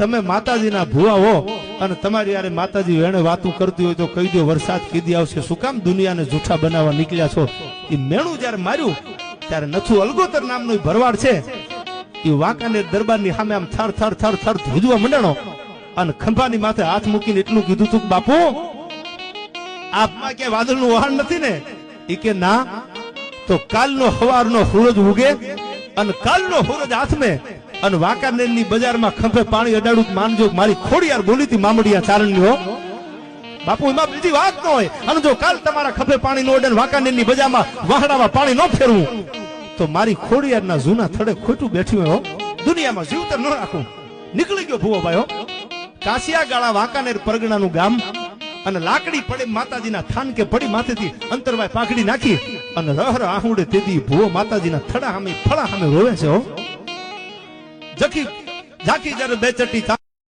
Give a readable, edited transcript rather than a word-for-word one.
તમે માતાજીના ભુવા હો અને તમારી યારે માતાજી વેણે વાતું કરતી હોય તો કહી દો વરસાદ કીધી આવશે, શું કામ દુનિયાને જૂઠા બનાવવા નીકળ્યા છો? એ મેણું જયારે માર્યું ત્યારે નથુ અલગોતર નામનો ભરવાડ છે એ વાંકાનેર દરબારની સામે આમ થર થર થર થર ધ્રુજવા મંડાણો અને ખંભાની માથે હાથ મૂકીને એટલું કીધું તું, બાપુ આપમાં ક્યાંય વાદળનું વહાણ નથી ને? એ કે ના. તો કાલનો સવારનો સૂરજ ઉગે અને કાલનો સૂરજ હાથમે અને વાંકાનેરની બજારમાં ખંભે પાણી અડાડું માનજો મારી ખોડિયાર બોલી હતી મામડિયા ચારણની હો બાપુ, એમાં બીજી વાત ન હોય. અને જો કાલ તમારા ખંભે પાણી નો અડે વાંકાનેરની બજારમાં વાહડામાં પાણી ન ફેરવું તો મારી ખોડિયારના જૂના થડે ખોટું બેઠ્યું હો, દુનિયામાં જીવતર ન રાખું. નીકળી ગયો ભૂવો ભાઈ હો. કાશિયા ગાળા વાંકાનેર પરગણાનું ગામ અને લાકડી પડે માતાજીના થાન કે પડી માથેથી અંતરવાય પાઘડી નાખી અને રહર આહુડે તેથી ભૂવો માતાજીના થડા સામે ફળા સામે રોવે છે હો. ઝાંખી જયારે બે ચટ્ટી